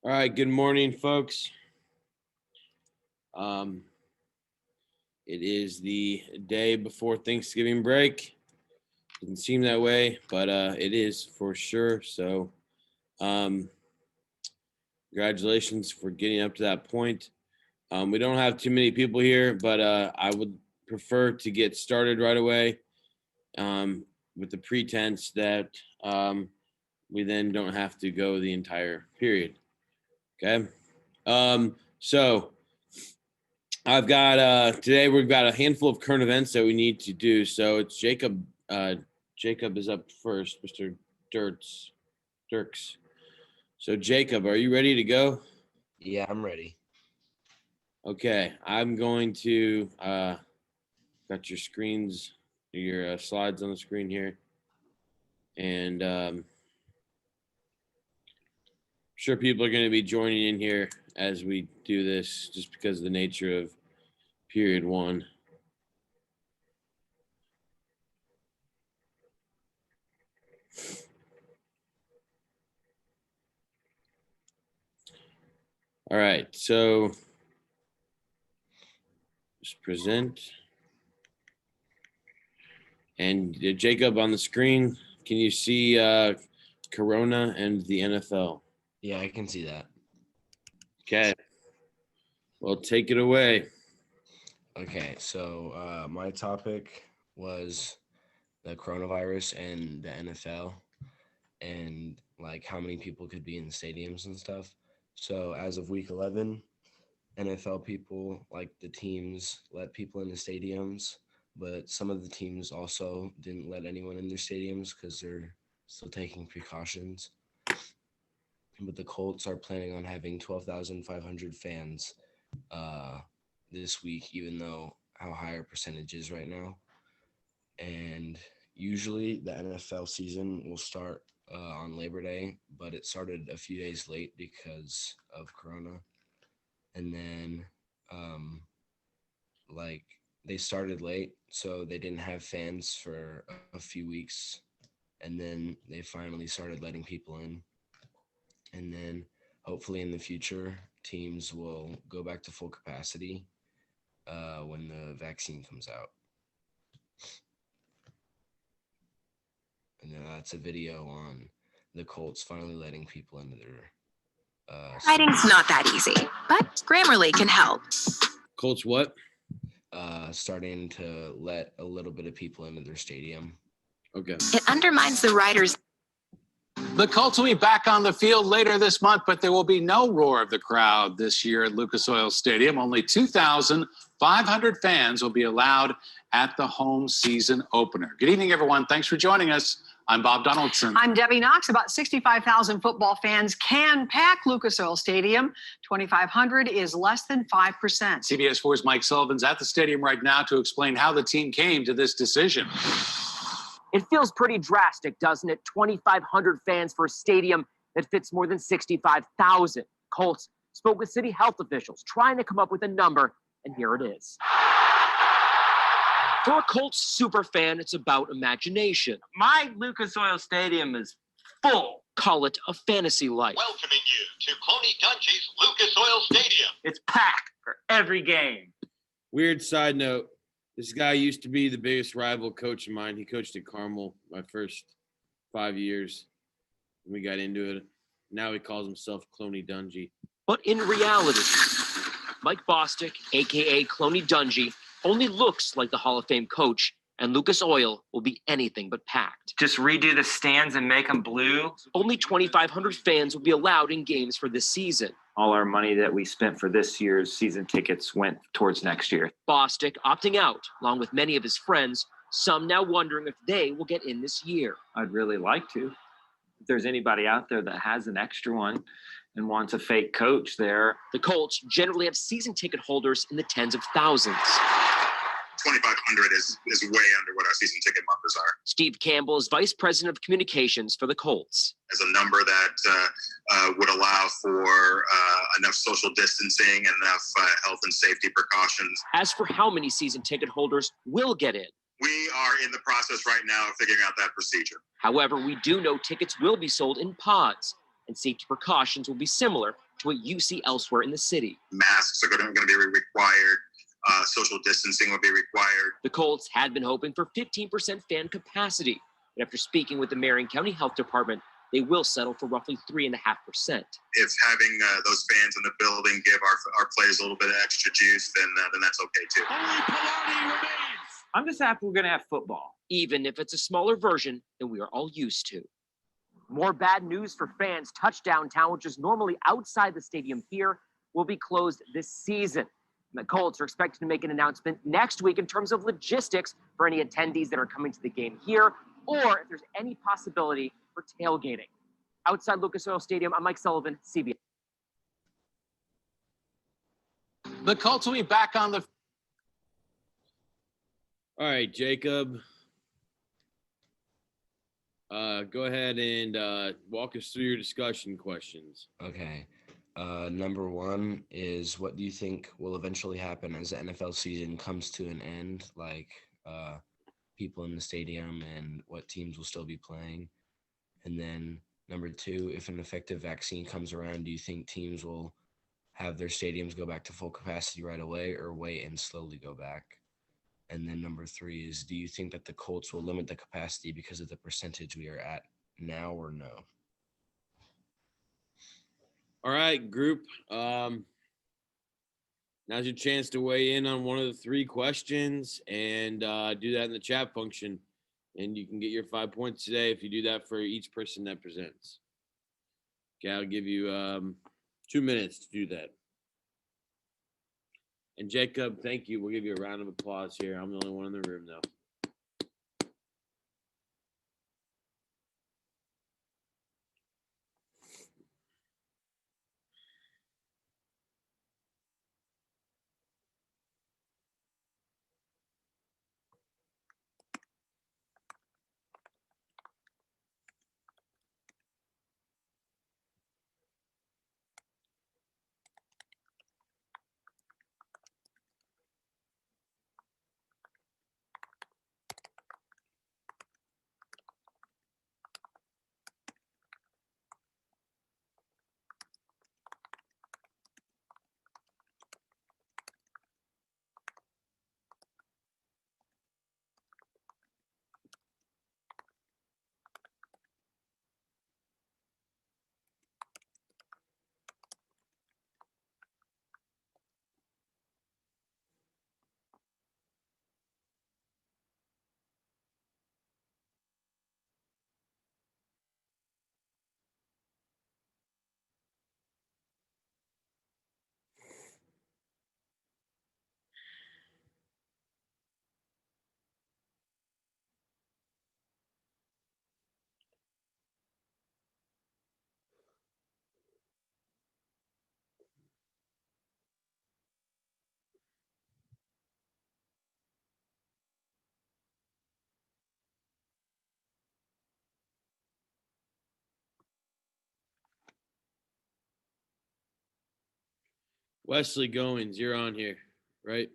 All right, good morning, folks. It is the day before Thanksgiving break. Didn't seem that way, but it is for sure. So, congratulations for getting up to that point. We don't have too many people here, but I would prefer to get started right away with the pretense that we then don't have to go the entire period. Okay. So I've got today we've got a handful of current events that we need to do. So it's Jacob. Jacob is up first, Mr. Dirks. So Jacob, are you ready to go? Yeah, I'm ready. Okay, I'm going to got your screens, your slides on the screen here, and sure people are going to be joining in here as we do this, just because of the nature of period one. All right, so just present. And Jacob, on the screen, can you see Corona and the NFL? Yeah, I can see that. Okay. Well, take it away. Okay, so my topic was the coronavirus and the NFL and like how many people could be in the stadiums and stuff. So as of week 11, NFL people, like the teams, let people in the stadiums, but some of the teams also didn't let anyone in their stadiums because they're still taking precautions. But the Colts are planning on having 12,500 fans this week, even though how high our percentage is right now. And usually the NFL season will start on Labor Day, but it started a few days late because of Corona. And then like they started late, so they didn't have fans for a few weeks. And then they finally started letting people in. And then hopefully in the future, teams will go back to full capacity when the vaccine comes out. And then that's a video on the Colts finally letting people into their Writing's not that easy, but Grammarly can help. Colts what? Starting to let a little bit of people into their stadium. Okay. It undermines the writers. The Colts will be back on the field later this month, but there will be no roar of the crowd this year at Lucas Oil Stadium. Only 2,500 fans will be allowed at the home season opener. Good evening, everyone. Thanks for joining us. I'm Bob Donaldson. I'm Debbie Knox. About 65,000 football fans can pack Lucas Oil Stadium. 2,500 is less than 5%. CBS 4's Mike Sullivan's at the stadium right now to explain how the team came to this decision. It feels pretty drastic, doesn't it? 2,500 fans for a stadium that fits more than 65,000. Colts spoke with city health officials trying to come up with a number, and here it is. For a Colts superfan, it's about imagination. My Lucas Oil Stadium is full. Call it a fantasy life. Welcoming you to Cloney Dungy's Lucas Oil Stadium. It's packed for every game. Weird side note. This guy used to be the biggest rival coach of mine. He coached at Carmel my first 5 years. We got into it. Now he calls himself Cloney Dungy. But in reality, Mike Bostic, a.k.a. Cloney Dungy, only looks like the Hall of Fame coach, and Lucas Oil will be anything but packed. Just redo the stands and make them blue. Only 2,500 fans will be allowed in games for this season. All our money that we spent for this year's season tickets went towards next year. Bostic opting out, along with many of his friends, some now wondering if they will get in this year. I'd really like to. if there's anybody out there that has an extra one and wants a fake coach there. The Colts generally have season ticket holders in the tens of thousands. 2,500 is way under what our season ticket numbers are. Steve Campbell is vice president of communications for the Colts. As a number that would allow for enough social distancing and enough health and safety precautions. As for how many season ticket holders will get in, We are in the process right now of figuring out that procedure. however, we do know tickets will be sold in pods, and safety precautions will be similar to what you see elsewhere in the city. Masks are going to be required. Social distancing will be required. The Colts had been hoping for 15% fan capacity, but after speaking with the Marion County Health Department, they will settle for roughly 3.5%. If having those fans in the building give our players a little bit of extra juice, then that's okay too. I'm just happy we're going to have football. Even if it's a smaller version than we are all used to. More bad news for fans. Touchdown Town, which is normally outside the stadium here, will be closed this season. And the Colts are expected to make an announcement next week in terms of logistics for any attendees that are coming to the game here, or if there's any possibility for tailgating. Outside Lucas Oil Stadium, I'm Mike Sullivan, CBS. The Colts will be back on the All right, Jacob. Go ahead and walk us through your discussion questions. Okay. Number one is, what do you think will eventually happen as the NFL season comes to an end? Like people in the stadium and what teams will still be playing. And then number two, if an effective vaccine comes around, do you think teams will have their stadiums go back to full capacity right away or wait and slowly go back? And then number three is, do you think that the Colts will limit the capacity because of the percentage we are at now or no? All right, group. Now's your chance to weigh in on one of the three questions and do that in the chat function. And you can get your 5 points today if you do that for each person that presents. Okay, I'll give you 2 minutes to do that. And Jacob, thank you. We'll give you a round of applause here. I'm the only one in the room, though. Wesley Goins, you're on here, right?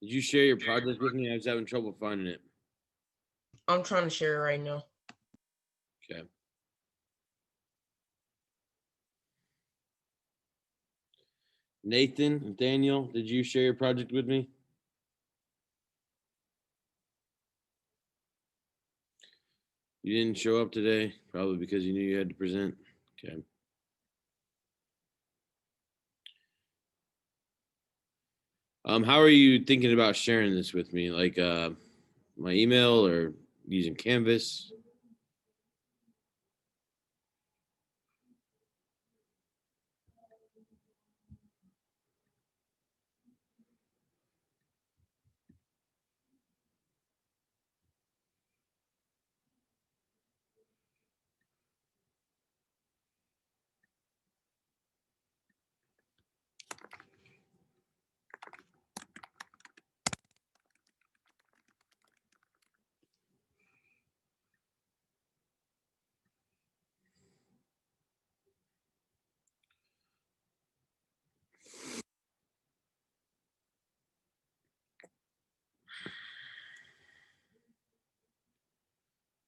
Did you share your project with me? I was having trouble finding it. I'm trying to share it right now. Okay. Nathan, Daniel, did you share your project with me? You didn't show up today, probably because you knew you had to present. Okay. How are you thinking about sharing this with me? Like my email or using Canvas?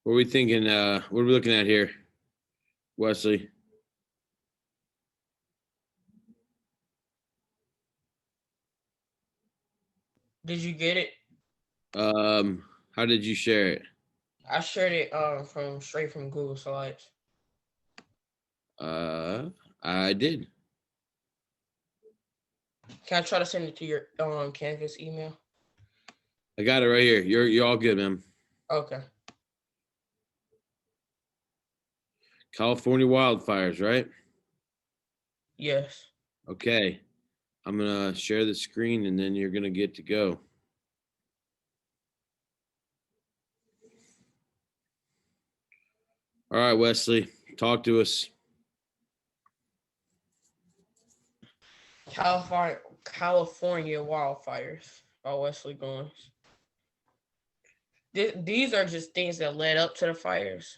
What are we thinking? What are we looking at here, Wesley? Did you get it? How did you share it? I shared it straight from Google Slides. I did. Can I try to send it to your Canvas email? I got it right here. You're all good, man. Okay. California wildfires, right? Yes. Okay. I'm gonna share the screen and then you're gonna get to go. All right, Wesley, talk to us. California wildfires by Wesley Goins. These are just things that led up to the fires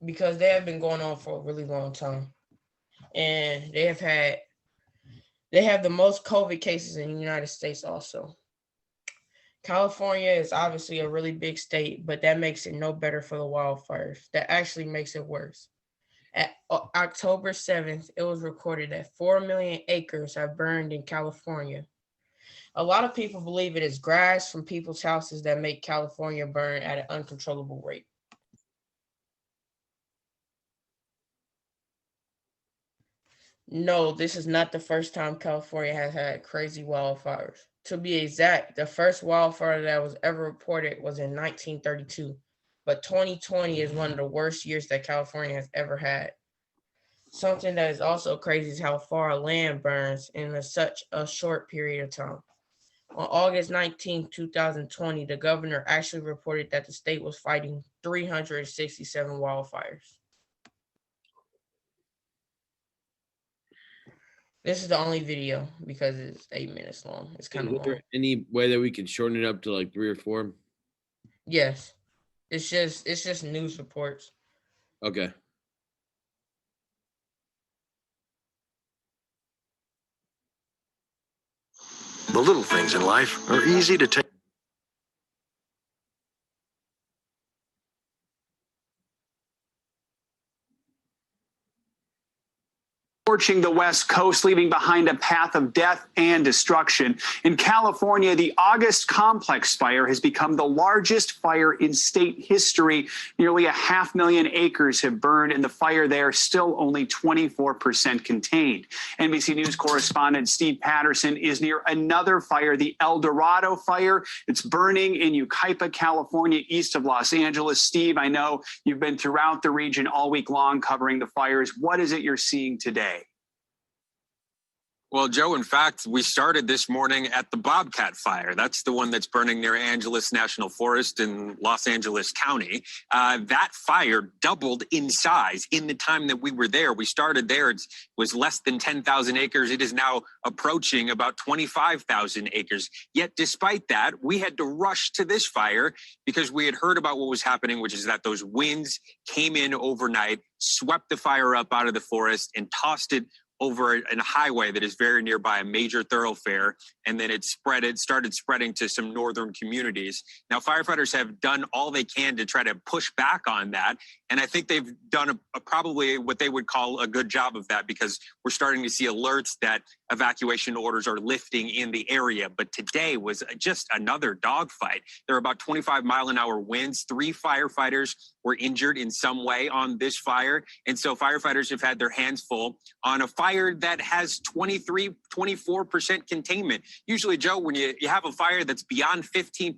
because they have been going on for a really long time, and they have the most COVID cases in the United States also. California is obviously a really big state, but that makes it no better for the wildfires. That actually makes it worse. At October 7th, it was recorded that 4 million acres have burned in California. A lot of people believe it is grass from people's houses that make California burn at an uncontrollable rate. No, this is not the first time California has had crazy wildfires. To be exact, the first wildfire that was ever reported was in 1932, but 2020 is one of the worst years that California has ever had. Something that is also crazy is how far land burns in such a short period of time. On August 19, 2020, the governor actually reported that the state was fighting 367 wildfires. This is the only video because it's 8 minutes long. It's kind of Is there long. any way that we can shorten it up to like 3 or 4? Yes. It's just news reports. Okay. The little things in life are easy to take. Torching the West Coast, leaving behind a path of death and destruction. In California, the August Complex fire has become the largest fire in state history. Nearly 500,000 acres have burned, and the fire there still only 24% contained. NBC News correspondent Steve Patterson is near another fire, the El Dorado fire. It's burning in Yucaipa, California, east of Los Angeles. Steve, I know you've been throughout the region all week long covering the fires. What is it you're seeing today? Well, Joe, in fact, we started this morning at the Bobcat fire. That's the one that's burning near Angeles National Forest in Los Angeles County. That fire doubled in size in the time that we were there. We started there. It was less than 10,000 acres. It is now approaching about 25,000 acres. Yet despite that, we had to rush to this fire because we had heard about what was happening, which is that those winds came in overnight, swept the fire up out of the forest and tossed it over a highway that is very nearby, a major thoroughfare, and then it started spreading to some northern communities. Now, firefighters have done all they can to try to push back on that, and I think they've done probably what they would call a good job of that, because we're starting to see alerts that evacuation orders are lifting in the area. But today was just another dogfight. There were about 25-mile-an-hour winds. 3 firefighters were injured in some way on this fire, and so firefighters have had their hands full on a fire that has 24% containment. Usually, Joe, when you have a fire that's beyond 15%,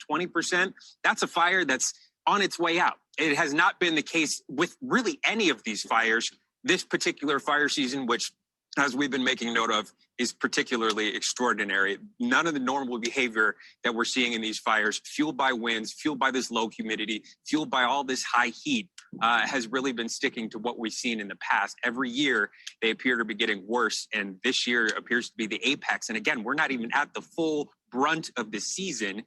20%, that's a fire that's on its way out. It has not been the case with really any of these fires. This particular fire season, which, as we've been making note of, is particularly extraordinary. None of the normal behavior that we're seeing in these fires, fueled by winds, fueled by this low humidity, fueled by all this high heat, has really been sticking to what we've seen in the past. Every year, they appear to be getting worse, and this year appears to be the apex. And again, we're not even at the full brunt of the season,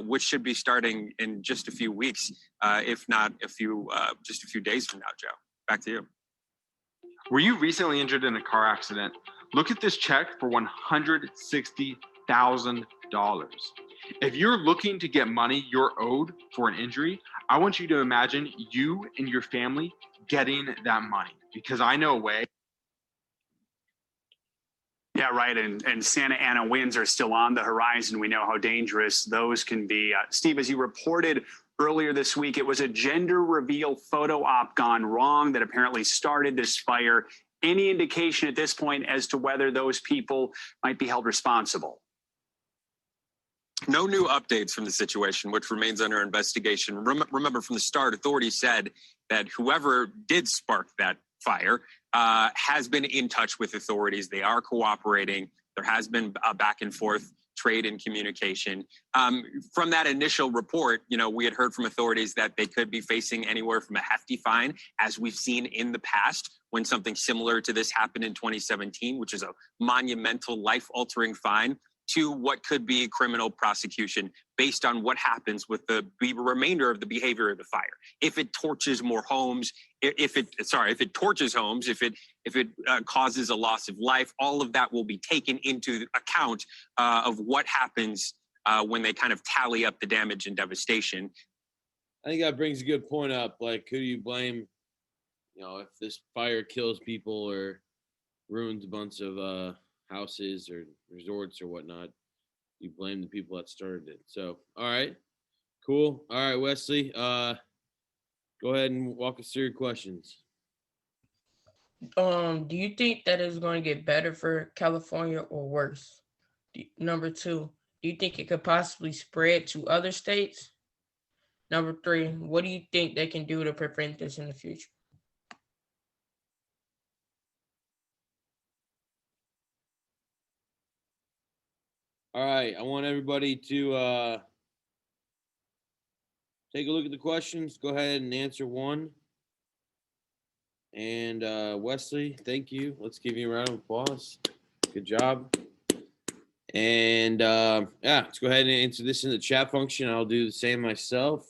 which should be starting in just a few weeks, if not just a few days from now, Joe. Back to you. Were you recently injured in a car accident? Look at this check for $160,000. If you're looking to get money you're owed for an injury, I want you to imagine you and your family getting that money, because I know a way. Yeah, right. And Santa Ana winds are still on the horizon. We know how dangerous those can be. Steve, as you reported earlier this week, it was a gender reveal photo op gone wrong that apparently started this fire. Any indication at this point as to whether those people might be held responsible? No new updates from the situation, which remains under investigation. Remember, from the start, authorities said that whoever did spark that fire has been in touch with authorities. They are cooperating. There has been a back and forth trade and communication. From that initial report, we had heard from authorities that they could be facing anywhere from a hefty fine, as we've seen in the past when something similar to this happened in 2017, which is a monumental, life-altering fine, to what could be criminal prosecution based on what happens with the remainder of the behavior of the fire. If it torches more homes, if it torches homes, if it causes a loss of life, all of that will be taken into account of what happens when they kind of tally up the damage and devastation. I think that brings a good point up. Like, who do you blame? If this fire kills people or ruins a bunch of houses or resorts or whatnot, you blame the people that started it. So, all right, cool. All right, Wesley, go ahead and walk us through your questions. Do you think that it's going to get better for California or worse? Number 2, do you think it could possibly spread to other states? Number 3, what do you think they can do to prevent this in the future? All right, I want everybody to take a look at the questions. Go ahead and answer one. And Wesley, thank you. Let's give you a round of applause. Good job. And yeah, let's go ahead and answer this in the chat function. I'll do the same myself.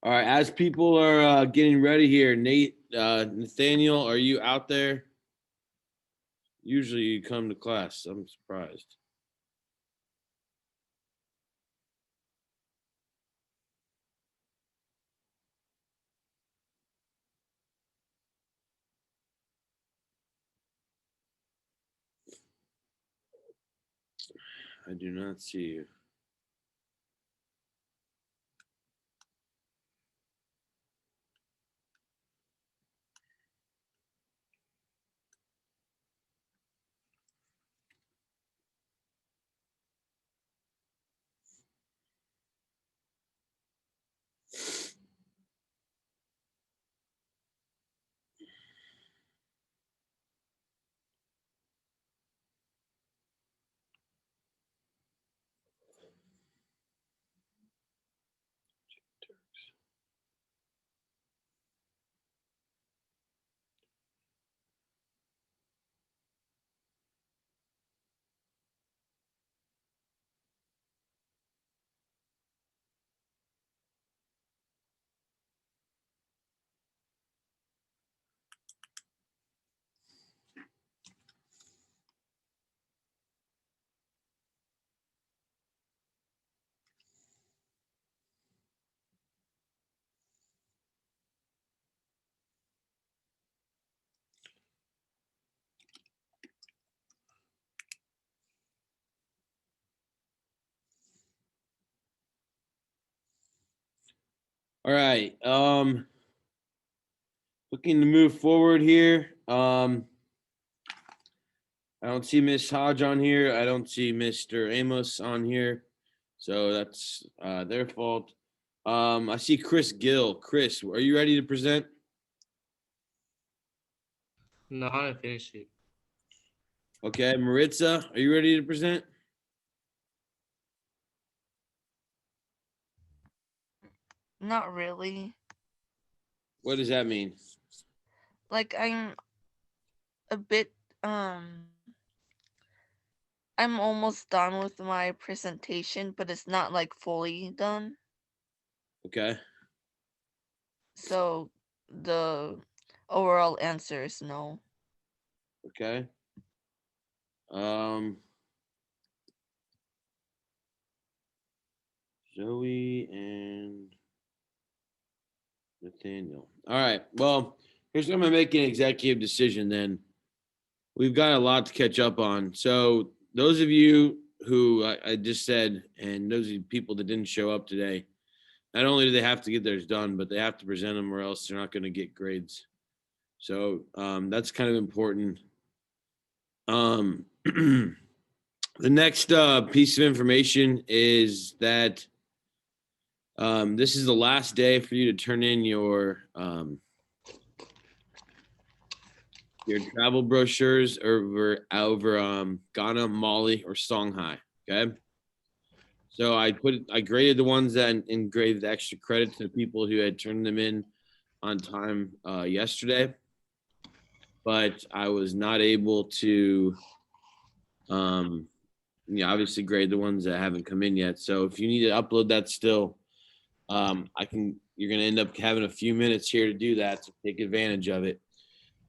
All right, as people are getting ready here, Nathaniel, are you out there? Usually you come to class. I'm surprised. I do not see you. All right. Looking to move forward here. I don't see Miss Hodge on here. I don't see Mr. Amos on here. So that's their fault. I see Chris Gill. Chris, are you ready to present? No, I didn't finish it. Okay, Maritza, are you ready to present? Not really. What does that mean? Like I'm a bit I'm almost done with my presentation, but it's not like fully done. Okay. So the overall answer is no. Okay. Zoe and Nathaniel. All right. Well, here's what I'm gonna make an executive decision then. We've got a lot to catch up on. So those of you who I just said, and those of you people that didn't show up today, not only do they have to get theirs done, but they have to present them or else they're not going to get grades. So that's kind of important. The next piece of information is that this is the last day for you to turn in your travel brochures over Ghana, Mali, or Songhai. Okay. So I graded the ones that and graded the extra credit to the people who had turned them in on time yesterday, but I was not able to, obviously grade the ones that haven't come in yet. So if you need to upload that still, you're going to end up having a few minutes here to do that, so take advantage of it.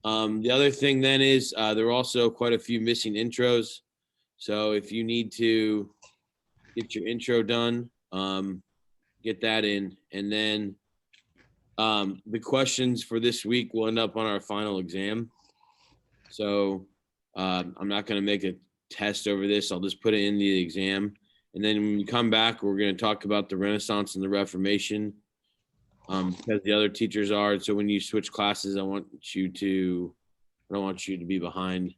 The other thing then is there are also quite a few missing intros. So if you need to get your intro done, get that in. And then the questions for this week will end up on our final exam. So I'm not going to make a test over this. I'll just put it in the exam. And then when you come back, we're going to talk about the Renaissance and the Reformation because the other teachers are. So when you switch classes, I don't want you to be behind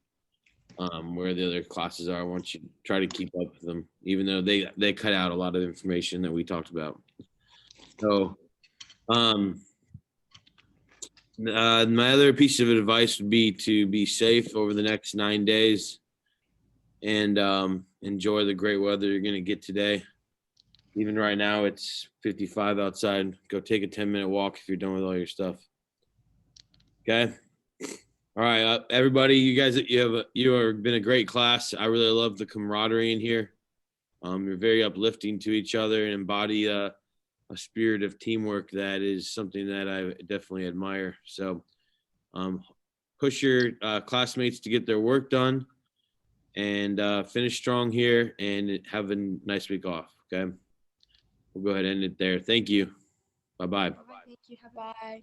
where the other classes are. I want you to try to keep up with them, even though they cut out a lot of information that we talked about. So my other piece of advice would be to be safe over the next 9 days and enjoy the great weather you're going to get today. Even right now, it's 55 outside. Go take a 10-minute walk if you're done with all your stuff. Okay. All right, everybody, you guys, you have been a great class. I really love the camaraderie in here. You're very uplifting to each other and embody a spirit of teamwork that is something that I definitely admire. So push your classmates to get their work done and finish strong here and have a nice week off, okay? We'll go ahead and end it there. Thank you. Bye-bye. Thank you. Bye.